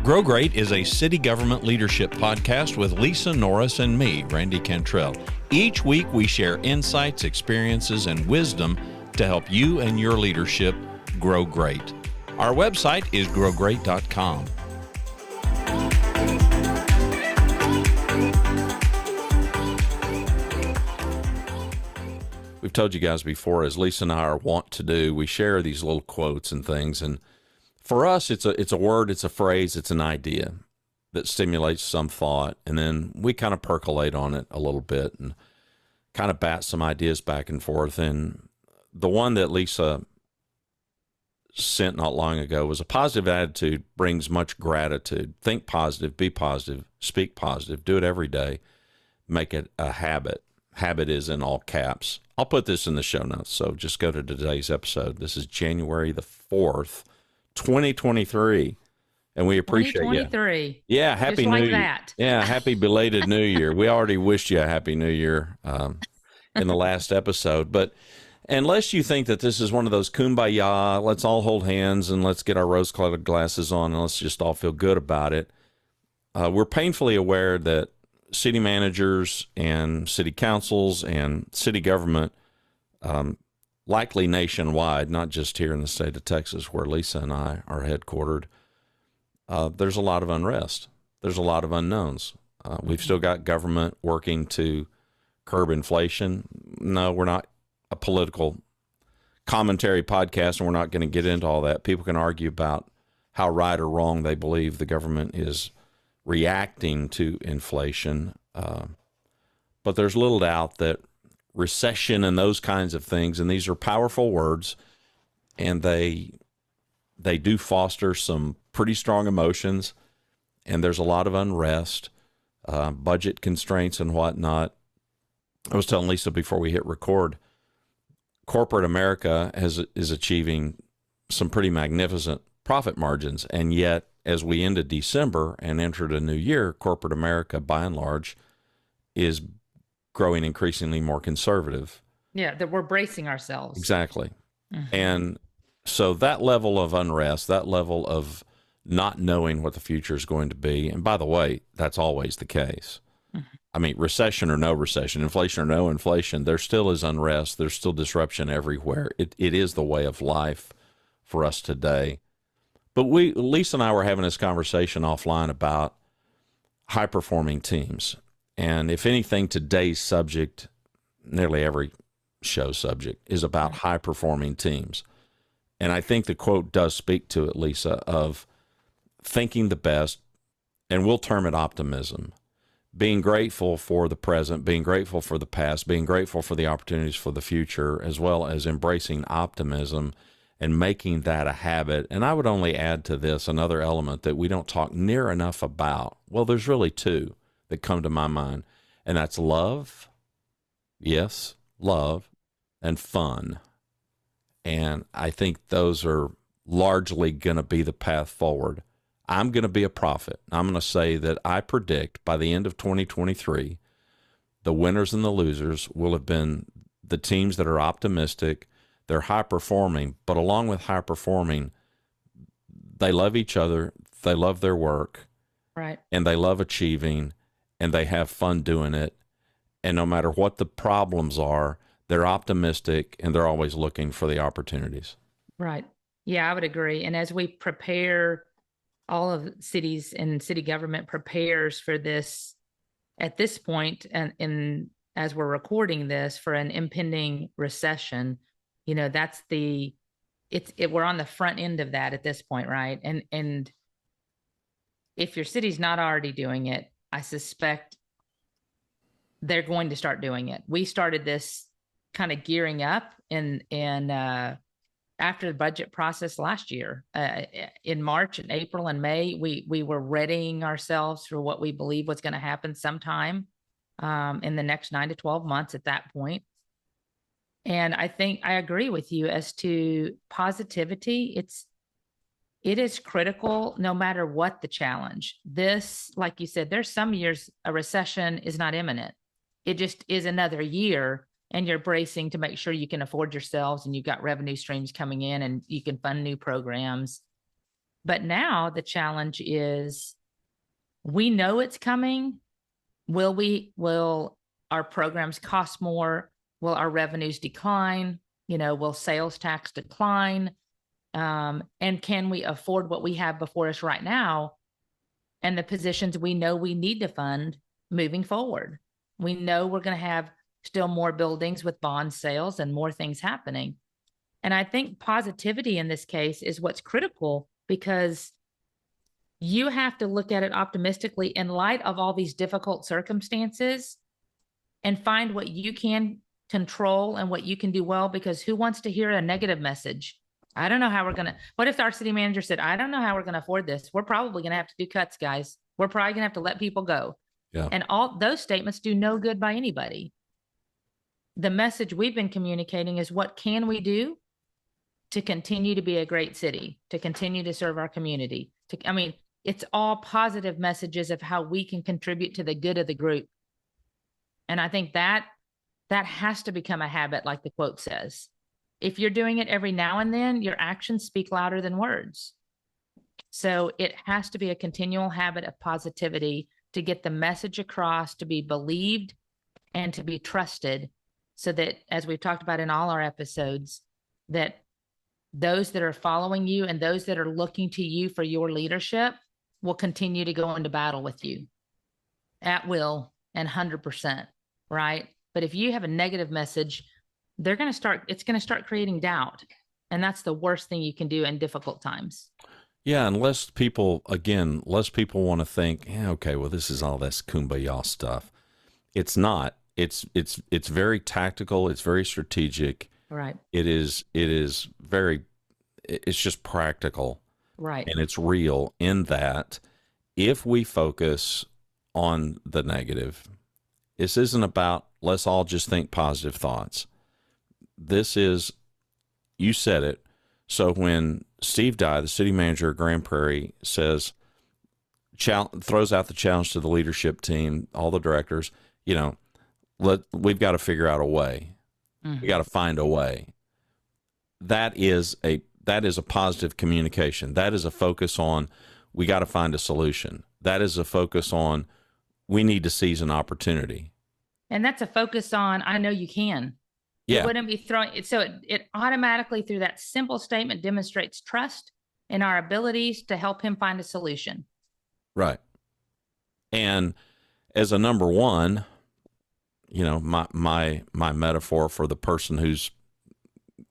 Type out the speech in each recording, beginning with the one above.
Grow Great is a city government leadership podcast with Lisa Norris and me, Randy Cantrell. Each week we share insights, experiences, and wisdom to help you and your leadership grow great. Our website is growgreat.com. We've told you guys before, as Lisa and I are wont to do, we share these little quotes and things, and for us, it's a word, it's a phrase, it's an idea that stimulates some thought, and then we kind of percolate on it a little bit and kind of bat some ideas back and forth. And the one that Lisa sent not long ago was: a positive attitude brings much gratitude. Think positive, be positive, speak positive, do it every day, make it a habit. Habit is in all caps. I'll put this in the show notes, so just go to today's episode. This is January the 4th, 2023, and we appreciate you. 2023. Yeah, happy Just New like Year. that. Yeah, happy belated New Year. We already wished you a happy New Year in the last episode, but unless you think that this is one of those kumbaya, let's all hold hands and let's get our rose-colored glasses on and let's just all feel good about it, we're painfully aware that city managers and city councils and city government, likely nationwide, not just here in the state of Texas where Lisa and I are headquartered, there's a lot of unrest. There's a lot of unknowns. We've still got government working to curb inflation. No, we're not a political commentary podcast, and we're not going to get into all that. People can argue about how right or wrong they believe the government is reacting to inflation. But there's little doubt that recession and those kinds of things, and these are powerful words, and they do foster some pretty strong emotions, and there's a lot of unrest, budget constraints and whatnot. I was telling Lisa before we hit record, corporate America is achieving some pretty magnificent profit margins, and yet as we ended December and entered a new year, corporate America, by and large, is growing increasingly more conservative. Yeah, that we're bracing ourselves. Exactly. Mm-hmm. And so that level of unrest, that level of not knowing what the future is going to be, and by the way, that's always the case. Mm-hmm. I mean, recession or no recession, inflation or no inflation, there still is unrest. There's still disruption everywhere. It is the way of life for us today. But Lisa and I were having this conversation offline about high-performing teams. And if anything, today's subject, nearly every show subject, is about high-performing teams. And I think the quote does speak to it, Lisa, of thinking the best, and we'll term it optimism, being grateful for the present, being grateful for the past, being grateful for the opportunities for the future, as well as embracing optimism and making that a habit. And I would only add to this another element that we don't talk near enough about. Well, there's really two that come to my mind, and that's love. Yes, love, and fun. And I think those are largely going to be the path forward. I'm going to be a prophet. I'm going to say that I predict by the end of 2023, the winners and the losers will have been the teams that are optimistic, they're high performing, but along with high performing, they love each other, they love their work, right, and they love achieving, and they have fun doing it. And no matter what the problems are, they're optimistic and they're always looking for the opportunities. Right. Yeah, I would agree. And as we prepare, all of cities and city government prepares for this at this point, and as we're recording this, for an impending recession, that's we're on the front end of that at this point, right? And if your city's not already doing it, I suspect they're going to start doing it. We started this kind of gearing up in after the budget process last year, in March and April and May, we were readying ourselves for what we believe was going to happen sometime in the next 9 to 12 months at that point. And I think I agree with you as to positivity. It is critical no matter what the challenge. This, like you said, there's some years a recession is not imminent. It just is another year, and you're bracing to make sure you can afford yourselves and you've got revenue streams coming in and you can fund new programs. But now the challenge is, we know it's coming. Will our programs cost more? Will our revenues decline? Will sales tax decline? And can we afford what we have before us right now and the positions we know we need to fund moving forward? We know we're going to have still more buildings with bond sales and more things happening. And I think positivity in this case is what's critical, because you have to look at it optimistically in light of all these difficult circumstances and find what you can control and what you can do well, because who wants to hear a negative message? I don't know how we're going to, what if our city manager said, I don't know how we're going to afford this. We're probably going to have to do cuts, guys. We're probably going to have to let people go. Yeah. And all those statements do no good by anybody. The message we've been communicating is, what can we do to continue to be a great city, to continue to serve our community? It's all positive messages of how we can contribute to the good of the group. And I think that has to become a habit, like the quote says. If you're doing it every now and then, your actions speak louder than words. So it has to be a continual habit of positivity to get the message across, to be believed and to be trusted, so that, as we've talked about in all our episodes, that those that are following you and those that are looking to you for your leadership will continue to go into battle with you at will and 100%, right? But if you have a negative message, it's going to start creating doubt. And that's the worst thing you can do in difficult times. Yeah, and less people want to think, yeah, okay, well, this is all this kumbaya stuff. It's not. It's very tactical. It's very strategic. Right. It's just practical. Right. And it's real in that if we focus on the negative, this isn't about let's all just think positive thoughts. This is, you said it. So when Steve Dye, the city manager of Grand Prairie, throws out the challenge to the leadership team, all the directors, we've got to figure out a way. Mm-hmm. We got to find a way. That is a positive communication. That is a focus on, we got to find a solution. That is a focus on, we need to seize an opportunity. And that's a focus on, I know you can. Yeah. It wouldn't be throwing it. So it automatically, through that simple statement, demonstrates trust in our abilities to help him find a solution. Right. And as a number one, my metaphor for the person who's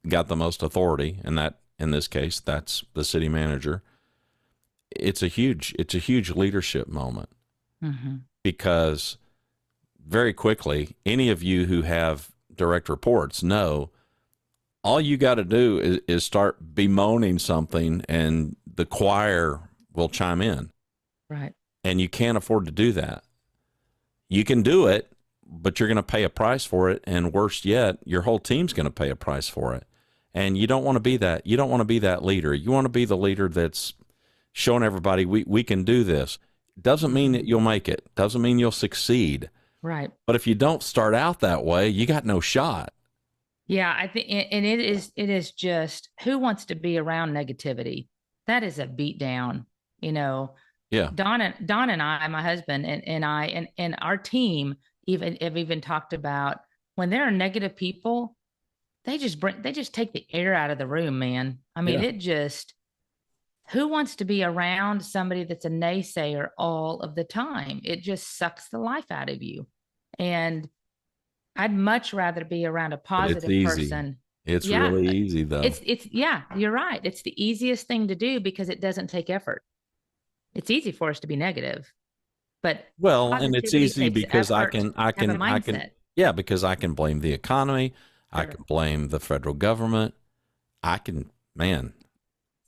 got the most authority, and that, in this case, that's the city manager. It's a huge leadership moment. Mm-hmm. Because very quickly, any of you who have direct reports know all you got to do is start bemoaning something and the choir will chime in. Right. And you can't afford to do that. You can do it, but you're going to pay a price for it. And worse yet, your whole team's going to pay a price for it. And you don't want to be that. You don't want to be that leader. You want to be the leader that's showing everybody we can do this. Doesn't mean that you'll make it. Doesn't mean you'll succeed. Right. But if you don't start out that way, you got no shot. Yeah, I think, and it is just, who wants to be around negativity? That is a beat down, Yeah. Don and I, my husband and I, and our team have even talked about, when there are negative people, they just take the air out of the room, man. I mean, who wants to be around somebody that's a naysayer all of the time? It just sucks the life out of you. And I'd much rather be around a positive person. It's really easy, though. You're right. It's the easiest thing to do because it doesn't take effort. It's easy for us to be negative, but and it's easy because I can, because I can blame the economy. Sure. I can blame the federal government.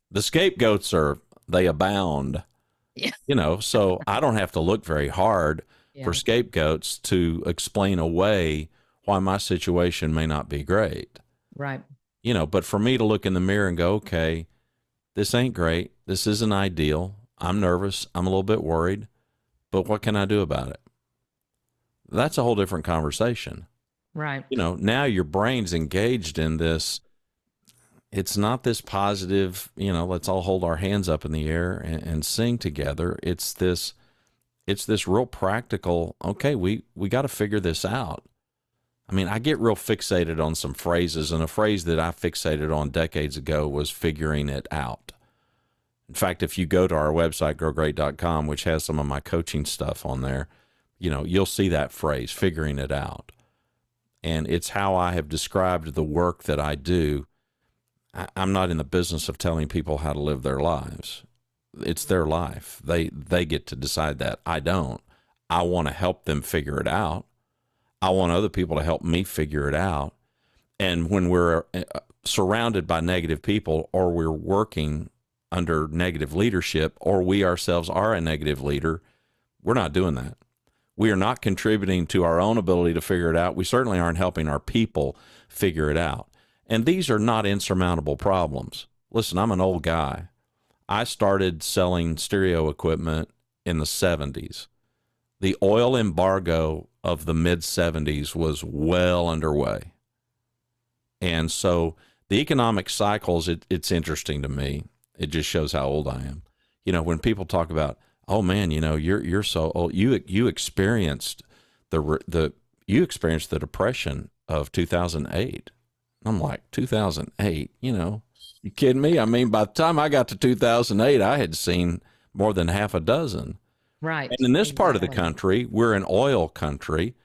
The scapegoats they abound, so I don't have to look very hard for scapegoats to explain away why my situation may not be great. Right. But for me to look in the mirror and go, okay, this ain't great. This isn't ideal. I'm nervous. I'm a little bit worried, but what can I do about it? That's a whole different conversation. Right. Now your brain's engaged in this. it's not this positive, let's all hold our hands up in the air and sing together. It's this real practical, okay, we got to figure this out. I mean, I get real fixated on some phrases, and a phrase that I fixated on decades ago was figuring it out. In fact, if you go to our website, growgreat.com, which has some of my coaching stuff on there, you'll see that phrase, figuring it out. And it's how I have described the work that I do. I'm not in the business of telling people how to live their lives. It's their life. They get to decide that. I don't. I want to help them figure it out. I want other people to help me figure it out. And when we're surrounded by negative people, or we're working under negative leadership, or we ourselves are a negative leader, we're not doing that. We are not contributing to our own ability to figure it out. We certainly aren't helping our people figure it out. And these are not insurmountable problems. Listen, I'm an old guy. I started selling stereo equipment in the 70s. The oil embargo of the mid-70s was well underway. And so the economic cycles, it's interesting to me. It just shows how old I am. When people talk about, oh man, you're so old. You experienced the depression of 2008. I'm like, 2008, you kidding me? I mean, by the time I got to 2008, I had seen more than half a dozen. Right. And in this part of the country, we're an oil country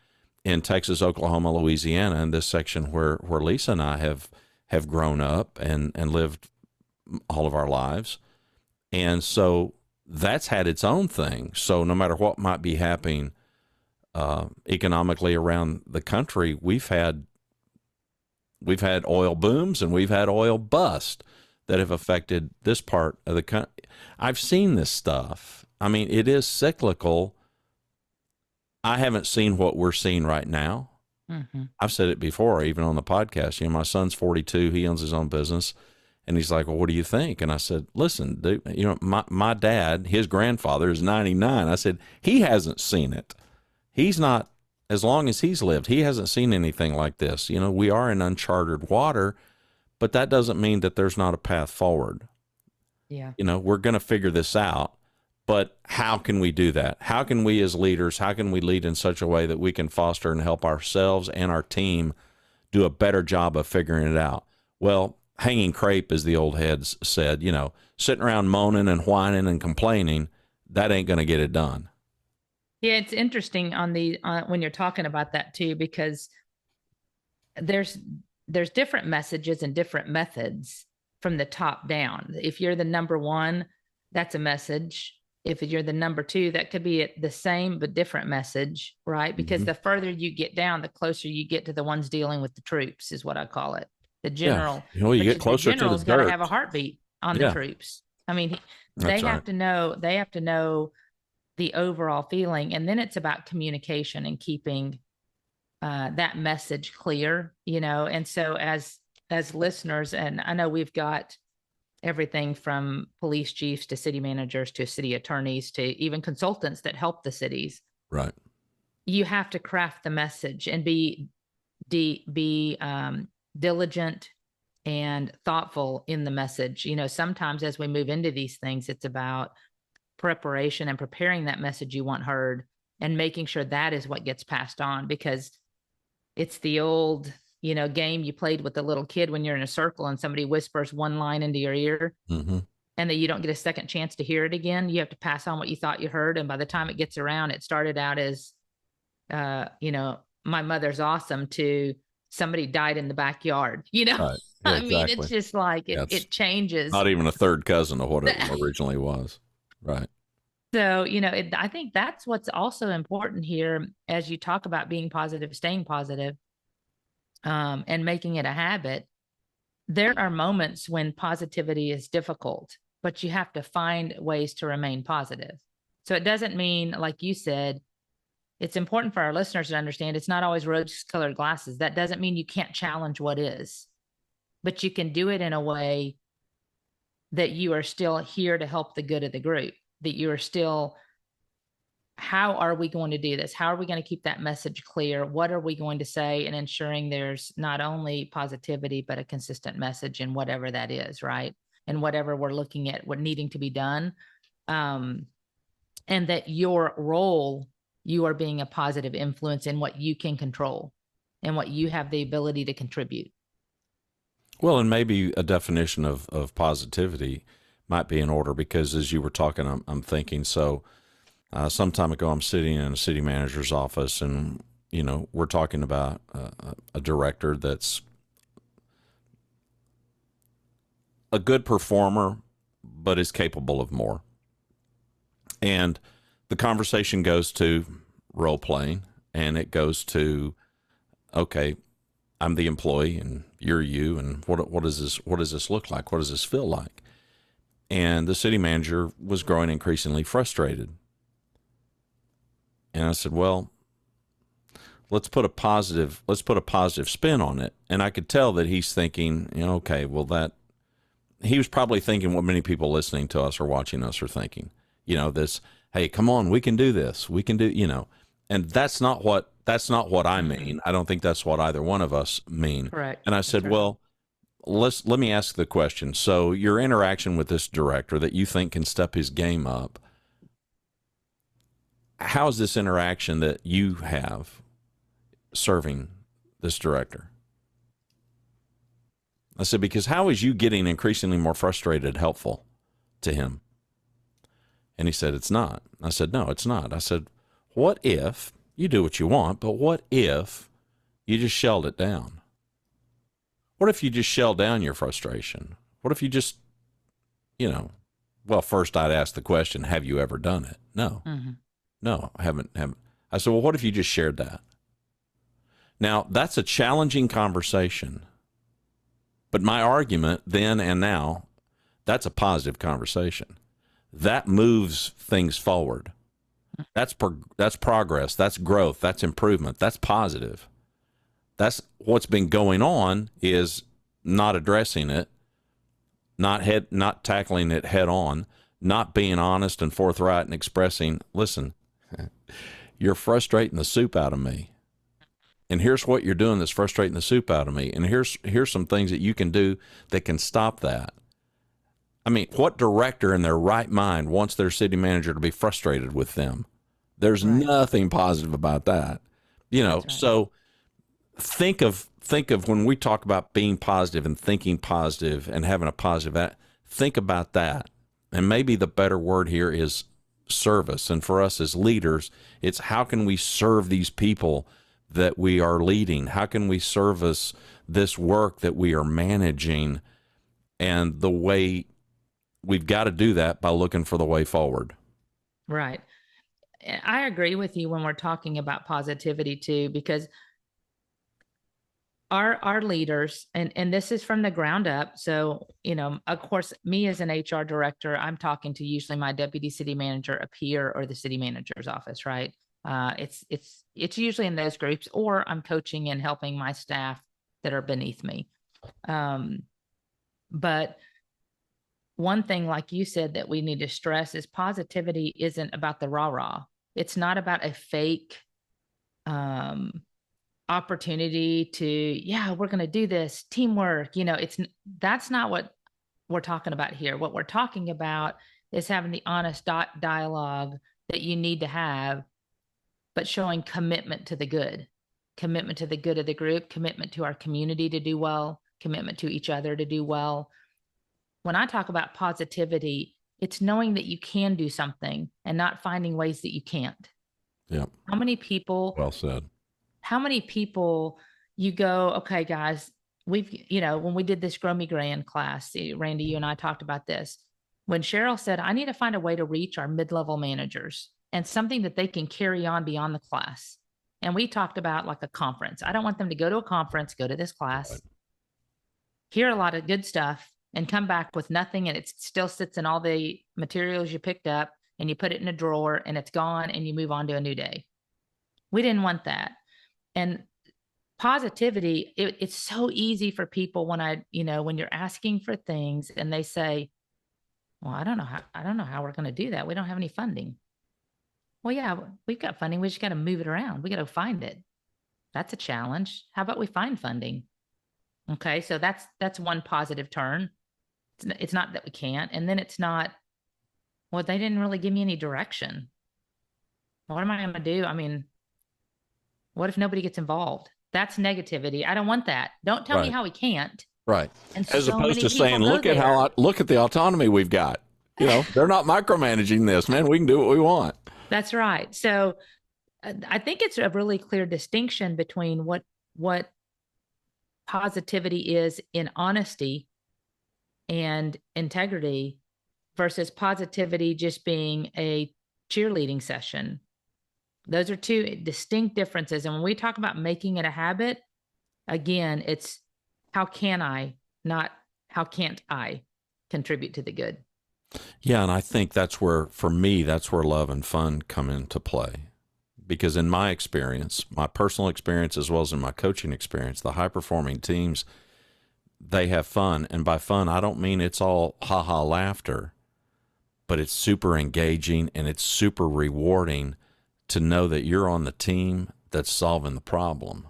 in Texas, Oklahoma, Louisiana, and this section where Lisa and I have grown up and lived all of our lives. And so that's had its own thing. So no matter what might be happening economically around the country, we've had oil booms and we've had oil bust that have affected this part of the country. I've seen this stuff. I mean, it is cyclical. I haven't seen what we're seeing right now. Mm-hmm. I've said it before, even on the podcast. My son's 42. He owns his own business. And he's like, well, what do you think? And I said, listen, dude, my dad, his grandfather is 99. I said, he hasn't seen it. He's not, as long as he's lived, he hasn't seen anything like this. We are in uncharted water, but that doesn't mean that there's not a path forward. Yeah. We're going to figure this out, but how can we do that? How can we as leaders, how can we lead in such a way that we can foster and help ourselves and our team do a better job of figuring it out? Well, hanging crepe, as the old heads said, sitting around moaning and whining and complaining, that ain't going to get it done. Yeah, it's interesting when you're talking about that too, because there's different messages and different methods from the top down. If you're the number one, that's a message. If you're the number two, that could be the same but different message, right? Because the further you get down, the closer you get to the ones dealing with the troops, is what I call it. The general. Yeah. You get closer the general's to the dirt. Got to have a heartbeat on the troops. I mean, they have to know the overall feeling, and then it's about communication and keeping that message clear, And so as listeners, and I know we've got everything from police chiefs to city managers to city attorneys to even consultants that help the cities. Right. You have to craft the message and be diligent and thoughtful in the message. Sometimes as we move into these things, it's about preparation and preparing that message you want heard and making sure that is what gets passed on, because it's the old, game you played with the little kid when you're in a circle and somebody whispers one line into your ear and then you don't get a second chance to hear it again. You have to pass on what you thought you heard. And by the time it gets around, it started out as, my mother's awesome, to somebody died in the backyard, Right. Yeah, I mean, it's just like it changes. Not even a third cousin of what it originally was. Right. So, I think that's what's also important here as you talk about being positive, staying positive, and making it a habit. There are moments when positivity is difficult, but you have to find ways to remain positive. So it doesn't mean, like you said, it's important for our listeners to understand it's not always rose-colored glasses. That doesn't mean you can't challenge what is, but you can do it in a way that you are still here to help the good of the group, that you are still how are we going to do this? How are we going to keep that message clear? What are we going to say, and ensuring there's not only positivity, but a consistent message in whatever that is, right? And whatever we're looking at, what needing to be done. And that your role, you are being a positive influence in what you can control and what you have the ability to contribute. Well, and maybe a definition of positivity might be in order, because as you were talking, I'm thinking, so some time ago, I'm sitting in a city manager's office, and, we're talking about a director that's a good performer, but is capable of more. And the conversation goes to role playing, and it goes to, okay, I'm the employee and you're you, and what does this look like? What does this feel like? And the city manager was growing increasingly frustrated. And I said, well, let's put a positive spin on it. And I could tell that he's thinking, okay, well, he was probably thinking what many people listening to us or watching us are thinking, this, hey, come on, we can do this. We can do, and that's not what I mean. I don't think that's what either one of us mean. Correct. And I said, well, let me ask the question. So your interaction with this director that you think can step his game up, how's this interaction that you have serving this director? I said, because how is you getting increasingly more frustrated helpful to him? And he said, it's not. I said, no, it's not. I said, what if you do what you want, but what if you just shelled it down? What if you just shell down your frustration? What if you just, well, first I'd ask the question, have you ever done it? No. Mm-hmm. No, I haven't. I said, well, what if you just shared that? Now, that's a challenging conversation. But my argument then and now, that's a positive conversation. That moves things forward. That's progress. That's growth. That's improvement. That's positive. That's what's been going on, is not addressing it, not tackling it head on, not being honest and forthright and expressing, listen, you're frustrating the soup out of me. And here's what you're doing that's frustrating the soup out of me. And here's some things that you can do that can stop that. I mean, what director in their right mind wants their city manager to be frustrated with them? There's nothing positive about that. So think of when we talk about being positive and thinking positive and having a positive, think about that. And maybe the better word here is service. And for us as leaders, it's how can we serve these people that we are leading? How can we service this work that we are managing? And the way we've got to do that by looking for the way forward. Right. I agree with you when we're talking about positivity too, because our leaders, and this is from the ground up. So, of course, me as an HR director, I'm talking to usually my deputy city manager up here or the city manager's office, right? It's usually in those groups, or I'm coaching and helping my staff that are beneath me. But one thing, like you said, that we need to stress is positivity isn't about the rah-rah. It's not about a fake opportunity to, we're going to do this, teamwork. That's not what we're talking about here. What we're talking about is having the honest dialogue that you need to have, but showing commitment to the good of the group, commitment to our community to do well, commitment to each other to do well. When I talk about positivity, it's knowing that you can do something and not finding ways that you can't. Yeah. How many people? Well said. How many people you go, okay, guys, we've, when we did this Grow Me Grand class, Randy, you and I talked about this. When Cheryl said, I need to find a way to reach our mid-level managers and something that they can carry on beyond the class. And we talked about like a conference. I don't want them to go to a conference, go to this class, hear a lot of good stuff, and come back with nothing, and it still sits in all the materials you picked up, and you put it in a drawer, and it's gone, and you move on to a new day. We didn't want that. And positivity, it's so easy for people when when you're asking for things and they say, well, I don't know how we're going to do that. We don't have any funding. Well, yeah, we've got funding. We just got to move it around. We got to find it. That's a challenge. How about we find funding? Okay, so that's one positive turn. It's not that we can't, and then it's not. Well, they didn't really give me any direction. What am I going to do? I mean, what if nobody gets involved? That's negativity. I don't want that. Don't tell me Right. how we can't. Right. And As so opposed many to people saying, go there. look at the autonomy we've got. You know, they're not micromanaging this, man. We can do what we want. That's right. So I think it's a really clear distinction between what positivity is in honesty and integrity versus positivity just being a cheerleading session. Those are two distinct differences. And when we talk about making it a habit, again, it's how can I, not how can't I contribute to the good. Yeah, and I think that's where, for me, that's where love and fun come into play. Because in my experience, my personal experience as well as in my coaching experience, the high performing teams, they have fun. And by fun, I don't mean it's all ha ha laughter, but it's super engaging and it's super rewarding to know that you're on the team that's solving the problem.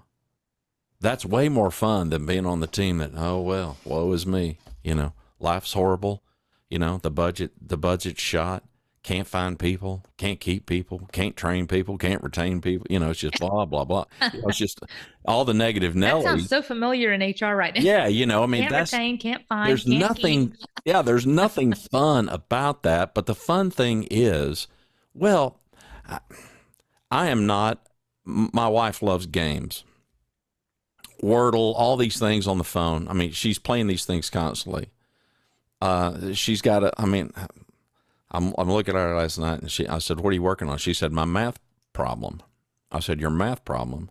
That's way more fun than being on the team that, oh, well, woe is me. You know, life's horrible. You know, the budget's shot. Can't find people, can't keep people, can't train people, can't retain people. You know, it's just blah, blah, blah. You know, it's just all the negative That sounds Nelly. so familiar in HR right now. Yeah, you know, I mean, Can't retain, can't find, there's can't keep. nothing, yeah, there's nothing fun about that. But the fun thing is, well, I, I am not, my wife loves games, Wordle, all these things on the phone. I mean, she's playing these things constantly. She's got a, I mean, I'm looking at her last night and I said, what are you working on? She said, my math problem. I said, your math problem.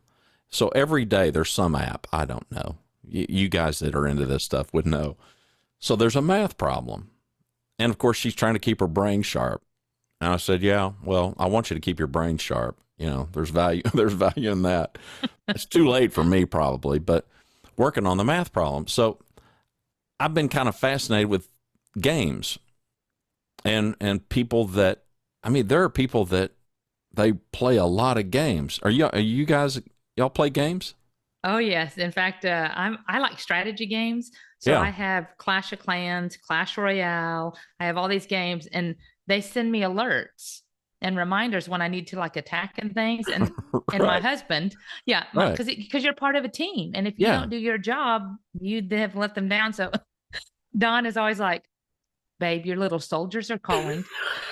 So every day there's some app. I don't know. You guys that are into this stuff would know. So there's a math problem. And of course she's trying to keep her brain sharp. And I said, yeah, well, I want you to keep your brain sharp. You know, there's value, there's value in that. It's too late for me probably, but working on the math problem. So I've been kind of fascinated with games and people that, I mean, there are people that they play a lot of games. Are you guys, y'all play games? Oh yes. In fact, I like strategy games. So Yeah. I have Clash of Clans, Clash Royale. I have all these games, and they send me alerts and reminders when I need to like attack and things. And my Right. husband, yeah, Right. because you're part of a team, and if you Yeah. don't do your job, you have let them down. So Don is always like, babe, your little soldiers are calling.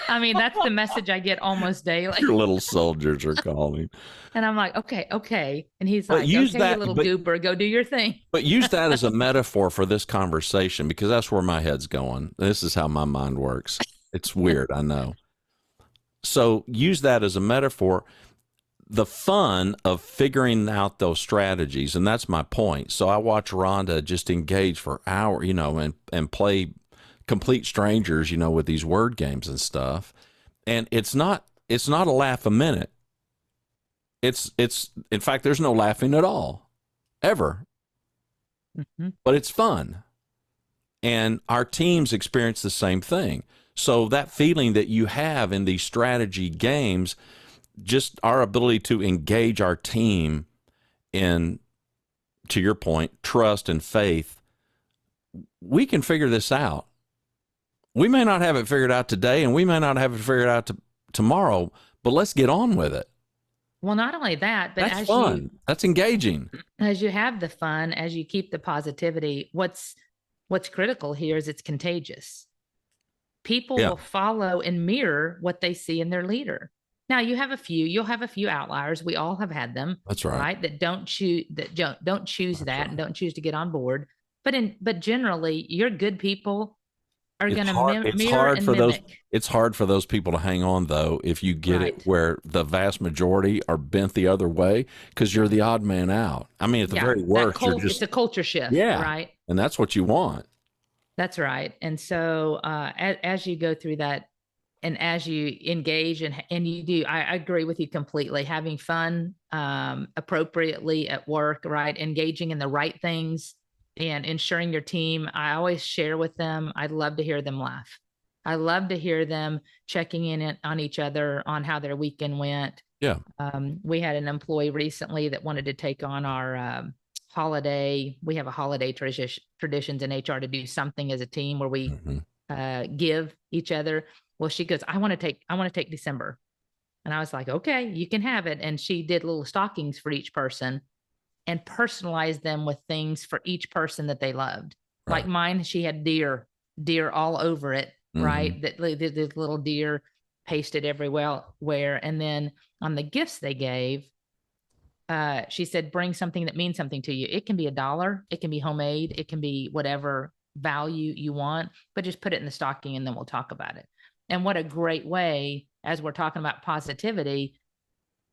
I mean, that's the message I get almost daily. Your little soldiers are calling. And I'm like, okay, okay. And he's But like, use okay, you that, little goober, go do your thing. but use that as a metaphor for this conversation because that's where my head's going. This is how my mind works. It's weird, I know. So use that as a metaphor. The fun of figuring out those strategies, and that's my point. So I watch Rhonda just engage for hours, you know, and play complete strangers, you know, with these word games and stuff. And it's not a laugh a minute. It's in fact, there's no laughing at all, ever. Mm-hmm. But it's fun. And our teams experience the same thing. So that feeling that you have in these strategy games, just our ability to engage our team in, to your point, trust and faith, we can figure this out. We may not have it figured out today, and we may not have it figured out tomorrow, but let's get on with it. Well, not only that, but That's fun. That's engaging. As you have the fun, as you keep the positivity, what's critical here is it's contagious. People Yeah. will follow and mirror what they see in their leader. Now you'll have a few outliers. We all have had them. That's right. That don't choose That's that right. and don't choose to get on board. But generally, your good people are going to It's mirror hard and for those. mimic. It's hard for those people to hang on, though, if you get Right. it where the vast majority are bent the other way because you're the odd man out. I mean, at the very worst, you're It's just a culture shift, yeah, right? and that's what you want. That's right. And so as you go through that and as you engage and you do, I agree with you completely. Having fun appropriately at work, right? Engaging in the right things and ensuring your team. I always share with them. I'd love to hear them laugh. I love to hear them checking in on each other on how their weekend went. Yeah. We had an employee recently that wanted to take on our holiday. We have a holiday traditions in HR to do something as a team where we give each other. Well, she goes, I want to take December. And I was like, okay, you can have it. And she did little stockings for each person and personalized them with things for each person that they loved. Right. Like mine, she had deer all over it, right? That the little deer pasted everywhere. And then on the gifts they gave, she said, bring something that means something to you. It can be $1, it can be homemade, it can be whatever value you want, but just put it in the stocking and then we'll talk about it. And what a great way, as we're talking about positivity,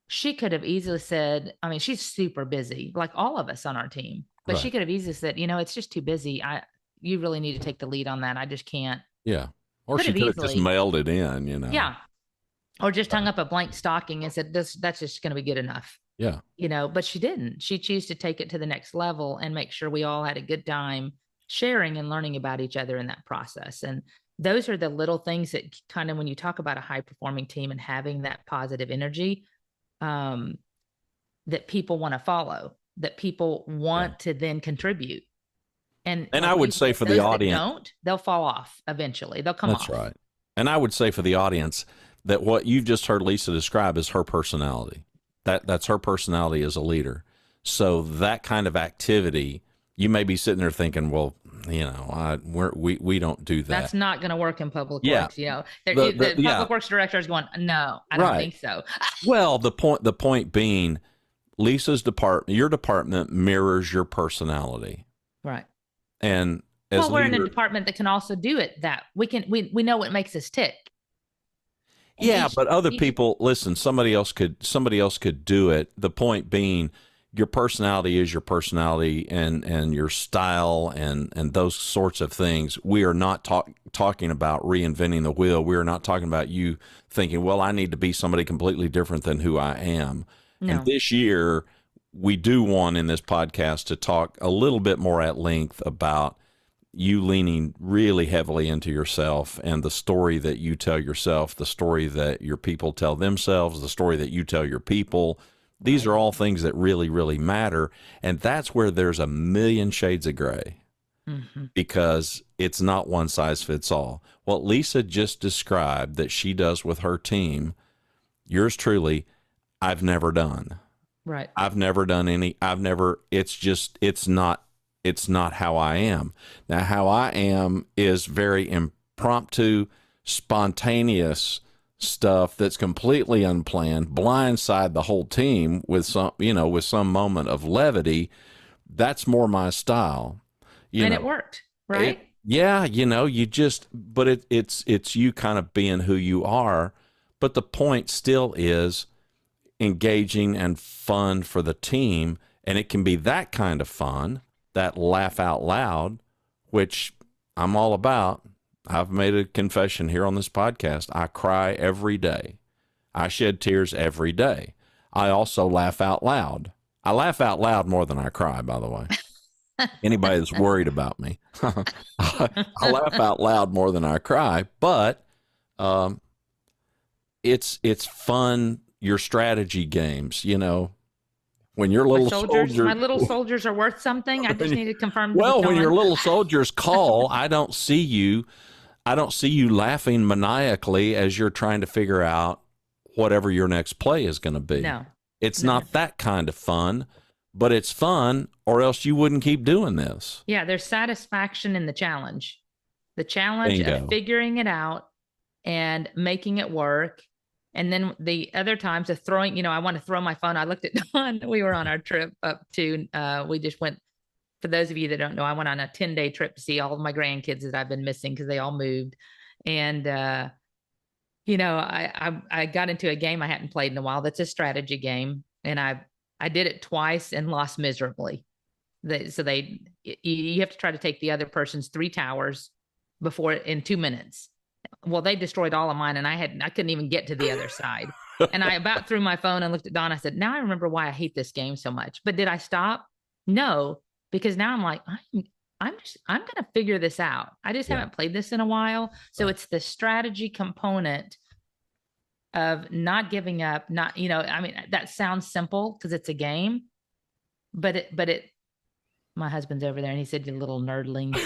she could have easily said, I mean, she's super busy, like all of us on our team, but she could have easily said, it's just too busy. You really need to take the lead on that. I just can't. Yeah. Or she could have just mailed it in, Yeah. Or just hung up a blank stocking and said, that's just going to be good enough. Yeah. But she didn't. She chose to take it to the next level and make sure we all had a good time sharing and learning about each other in that process. And those are the little things that kind of, when you talk about a high performing team and having that positive energy, that people want to follow, that people want to then contribute. And I would say for the audience, they'll fall off eventually. They'll come off. That's right. And I would say for the audience that what you've just heard Lisa describe is her personality. That's her personality as a leader. So that kind of activity, you may be sitting there thinking, well, we don't do that. That's not going to work in public works. The public works director is going, no, I don't think so. Well, the point being, Lisa's department, your department mirrors your personality. Right. And we're in a department that can also do it. That we know what makes us tick. And but other people, listen, somebody else could do it. The point being, your personality is your personality, and your style and those sorts of things. We are not talking about reinventing the wheel. We are not talking about you thinking, well, I need to be somebody completely different than who I am. No. And this year, we do want in this podcast to talk a little bit more at length about you leaning really heavily into yourself and the story that you tell yourself, the story that your people tell themselves, the story that you tell your people. These are all things that really, really matter. And that's where there's a million shades of gray, because it's not one size fits all. What Lisa just described that she does with her team, yours truly, I've never done. Right. I've never done any. It's not how I am. Now, how I am is very impromptu, spontaneous stuff that's completely unplanned, blindside the whole team with some moment of levity. That's more my style. It worked, right? It's you kind of being who you are. But the point still is engaging and fun for the team. And it can be that kind of fun, that laugh out loud, which I'm all about. I've made a confession here on this podcast. I cry every day. I shed tears every day. I also laugh out loud. I laugh out loud more than I cry, by the way. Anybody that's worried about me. I laugh out loud more than I cry, but it's fun, your strategy games, when your little soldiers, my little soldiers are worth something. I just need to confirm. Well, when your little soldiers call, I don't see you laughing maniacally as you're trying to figure out whatever your next play is going to be. No, it's not that kind of fun, but it's fun, or else you wouldn't keep doing this. Yeah, there's satisfaction in the challenge of figuring it out and making it work. And then the other times of throwing, I want to throw my phone. I looked at Dawn. We were on our trip up to, we just went, for those of you that don't know, I went on a 10-day trip to see all of my grandkids that I've been missing because they all moved. And, I got into a game I hadn't played in a while. That's a strategy game. And I did it twice and lost miserably. You have to try to take the other person's 3 towers in 2 minutes. Well, they destroyed all of mine, and I couldn't even get to the other side. And I about threw my phone and looked at Dawn. I said, now I remember why I hate this game so much. But did I stop? No, because now I'm like, I'm going to figure this out. I just Yeah. haven't played this in a while. So Right. it's the strategy component of not giving up, not, I mean, that sounds simple because it's a game, but my husband's over there and he said, you little nerdlings.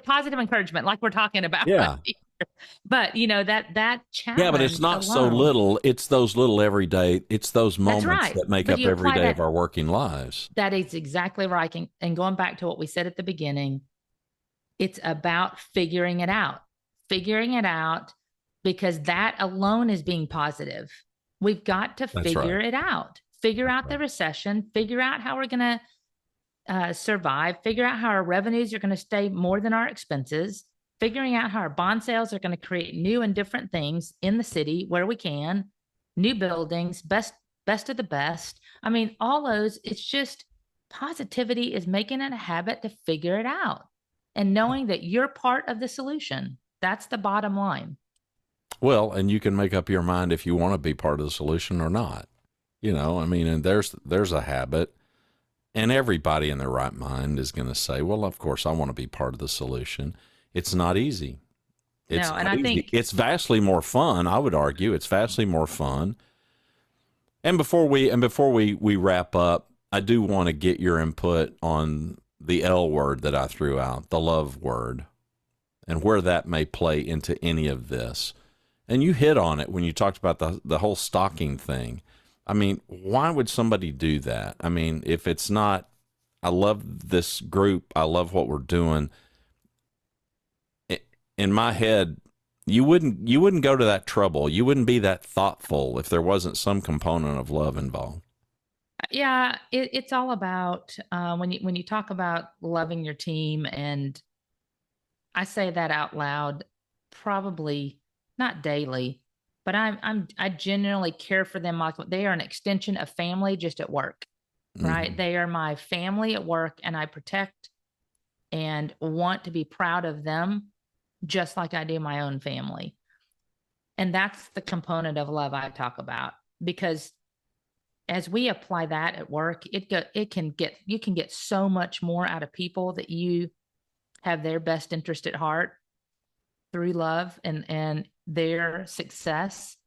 Positive encouragement, like we're talking about. Yeah. But that Yeah, but it's challenge not so alone, little. It's those little everyday, it's those that's moments right. that make But up you every apply day of that, our working lives. that is exactly right. And going back to what we said at the beginning, it's about figuring it out, because that alone is being positive. We've got to That's figure right. it out, figure That's out the right. recession, figure out how we're going to survive, figure out how our revenues are going to stay more than our expenses, figuring out how our bond sales are going to create new and different things in the city where we can, new buildings, best of the best. I mean, all those, it's just positivity is making it a habit to figure it out and knowing that you're part of the solution. That's the bottom line. Well, and you can make up your mind if you want to be part of the solution or not. I mean, and there's a habit, and everybody in their right mind is going to say, "Well, of course, I want to be part of the solution." It's not easy. It's No, and not I easy. think, It's vastly more fun, I would argue. It's vastly more fun. And before we wrap up, I do want to get your input on the L word that I threw out, the love word, and where that may play into any of this. And you hit on it when you talked about the whole stalking thing. I mean, why would somebody do that? I mean, if it's not, I love this group, I love what we're doing. In my head, you wouldn't go to that trouble. You wouldn't be that thoughtful if there wasn't some component of love involved. yeah, it's all about when you talk about loving your team, and I say that out loud, probably not daily, but I genuinely care for them like they are an extension of family just at work, right? Hmm. They are my family at work, and I protect and want to be proud of them just like I do my own family. And that's the component of love I talk about, because as we apply that at work, it can get you can get so much more out of people that you have their best interest at heart through love and their success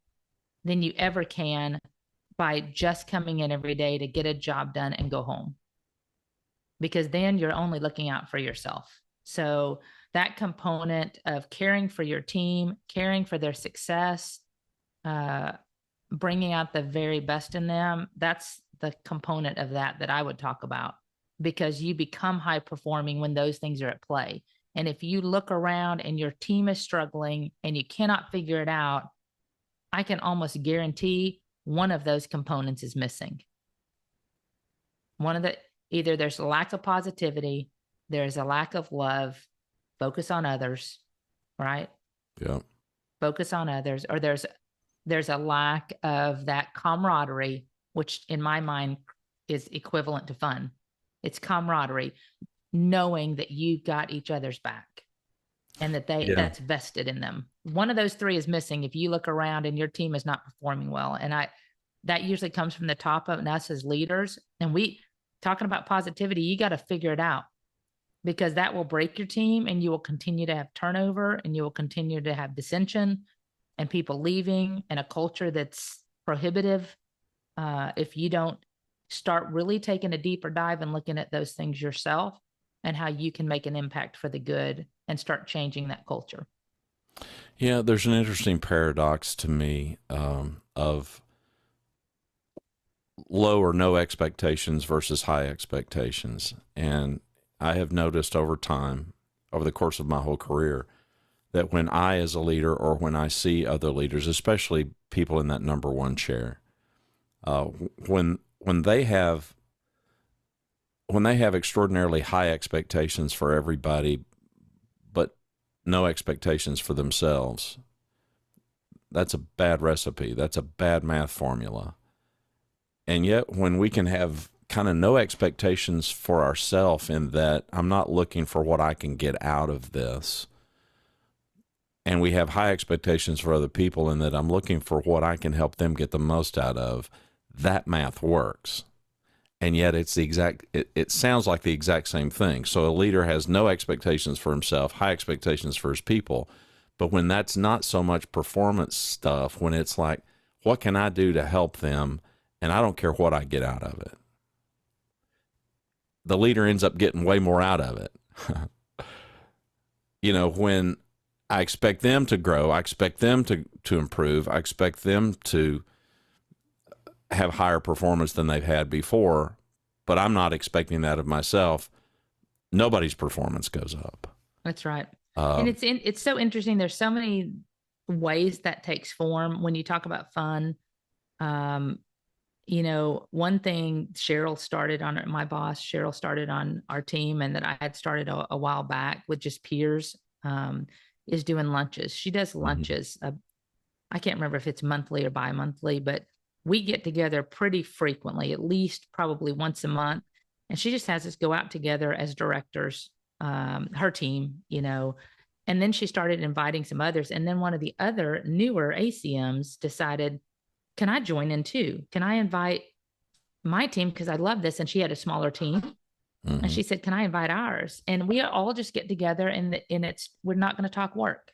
than you ever can by just coming in every day to get a job done and go home, because then you're only looking out for yourself. So that component of caring for your team, caring for their success, uh, bringing out the very best in them, that's the component of that I would talk about, because you become high performing when those things are at play. And if you look around and your team is struggling and you cannot figure it out, I can almost guarantee one of those components is missing. One of the Either there's a lack of positivity, there's a lack of love, focus on others, right? Yeah. Focus on others, or there's a lack of that camaraderie, which in my mind is equivalent to fun. It's camaraderie, knowing that you got each other's back and Yeah. that's vested in them. One of those three is missing if you look around and your team is not performing well. And that usually comes from the top of us as leaders. And we talking about positivity, you got to figure it out, because that will break your team and you will continue to have turnover and you will continue to have dissension and people leaving and a culture that's prohibitive, if you don't start really taking a deeper dive and looking at those things yourself and how you can make an impact for the good and start changing that culture. Yeah, there's an interesting paradox to me of low or no expectations versus high expectations. And I have noticed over time, over the course of my whole career, that when I, as a leader, or when I see other leaders, especially people in that number one chair, uh, when they have extraordinarily high expectations for everybody, but no expectations for themselves, that's a bad recipe. That's a bad math formula. And yet, when we can have kind of no expectations for ourselves, in that I'm not looking for what I can get out of this, and we have high expectations for other people, in that I'm looking for what I can help them get the most out of, that math works. and yet it's the exact, it sounds like the exact same thing. So a leader has no expectations for himself, high expectations for his people. But when that's not so much performance stuff, when it's like, what can I do to help them? And I don't care what I get out of it. The leader ends up getting way more out of it. When I expect them to grow, I expect them to improve, I expect them to have higher performance than they've had before, but I'm not expecting that of myself. Nobody's performance goes up. That's right. And it's so interesting. There's so many ways that takes form when you talk about fun. One thing my boss, Cheryl, started on our team, and that I had started a while back with just peers, is doing lunches. She does lunches. I can't remember if it's monthly or bi-monthly, but we get together pretty frequently, at least probably once a month. And she just has us go out together as directors, her team, and then she started inviting some others. And then one of the other newer ACMs decided, can I join in too? Can I invite my team? Because I love this. And she had a smaller team. Mm-hmm. And she said, can I invite ours? And we all just get together, and we're not going to talk work.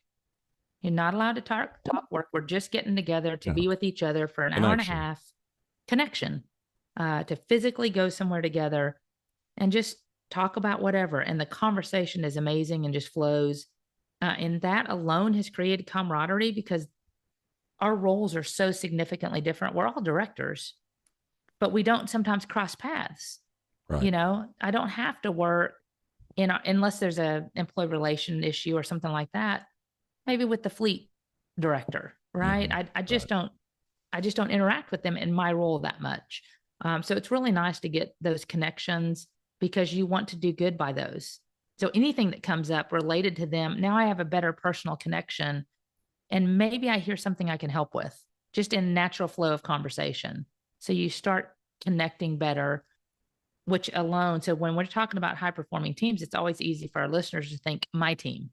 You're not allowed to talk work. We're just getting together to be with each other for an hour and a half, connection, to physically go somewhere together and just talk about whatever. And the conversation is amazing and just flows. And that alone has created camaraderie, because our roles are so significantly different. We're all directors, but we don't sometimes cross paths. Right. I don't have to work unless there's a employee relation issue or something like that, maybe with the fleet director, right? Mm-hmm. I just don't interact with them in my role that much. So it's really nice to get those connections, because you want to do good by those. So anything that comes up related to them, now I have a better personal connection, and maybe I hear something I can help with, just in natural flow of conversation. So you start connecting better, which alone. So when we're talking about high performing teams, it's always easy for our listeners to think my team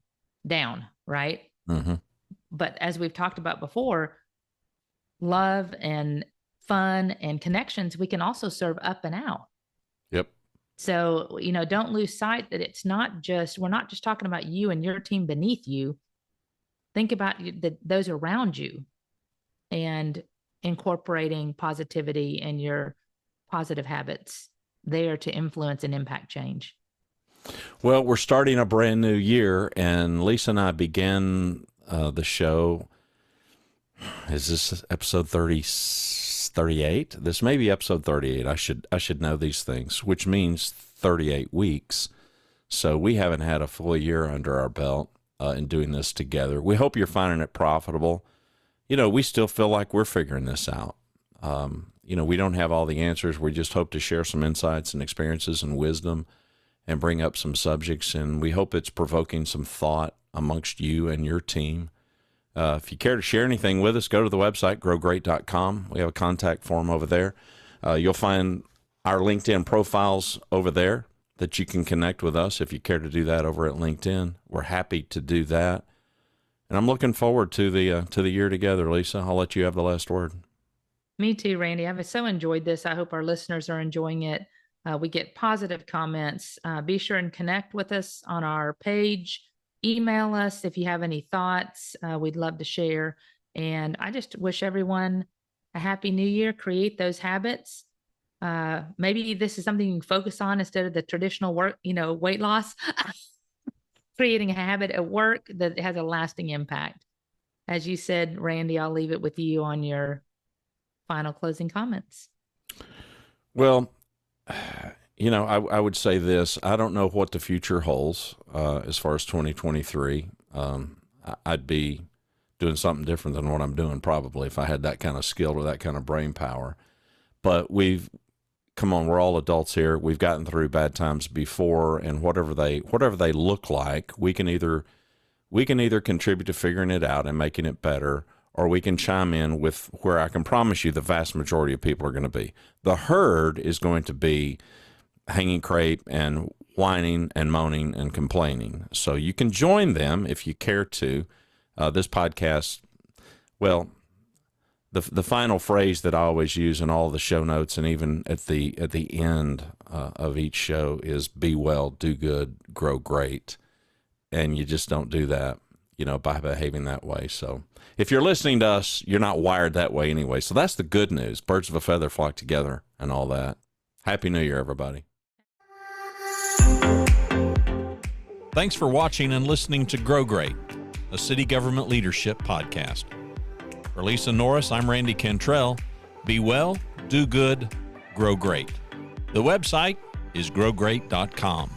down, right? Mm-hmm. But as we've talked about before, love and fun and connections, we can also serve up and out. Yep. So, don't lose sight that we're not just talking about you and your team beneath you. Think about those around you, and incorporating positivity and your positive habits there to influence and impact change. Well, we're starting a brand new year, and Lisa and I began the show. Is this episode 38? This may be episode 38. I should know these things, which means 38 weeks. So we haven't had a full year under our belt in doing this together. We hope you're finding it profitable. We still feel like we're figuring this out. We don't have all the answers. We just hope to share some insights and experiences and wisdom and bring up some subjects. And we hope it's provoking some thought amongst you and your team. If you care to share anything with us, go to the website, growgreat.com. We have a contact form over there. You'll find our LinkedIn profiles over there that you can connect with us if you care to do that over at LinkedIn. We're happy to do that. And I'm looking forward to the year together, Lisa. I'll let you have the last word. Me too, Randy. I've so enjoyed this. I hope our listeners are enjoying it. We get positive comments. Be sure and connect with us on our page. Email us if you have any thoughts. We'd love to share. And I just wish everyone a happy new year. Create those habits. Maybe this is something you can focus on instead of the traditional work, weight loss. Creating a habit at work that has a lasting impact. As you said, Randy, I'll leave it with you on your final closing comments. Well, I would say this. I don't know what the future holds as far as 2023. I'd be doing something different than what I'm doing probably if I had that kind of skill or that kind of brain power. But come on, we're all adults here. We've gotten through bad times before, and whatever they look like, we can either contribute to figuring it out and making it better, or we can chime in with where I can promise you the vast majority of people are going to be. The herd is going to be hanging crepe and whining and moaning and complaining. So you can join them if you care to. This podcast, well, the final phrase that I always use in all the show notes and even at the end of each show is be well, do good, grow great. And you just don't do that, by behaving that way. So if you're listening to us, you're not wired that way anyway. So that's the good news. Birds of a feather flock together and all that. Happy New Year, everybody. Thanks for watching and listening to Grow Great, a city government leadership podcast. For Lisa Norris, I'm Randy Cantrell. Be well, do good, grow great. The website is growgreat.com.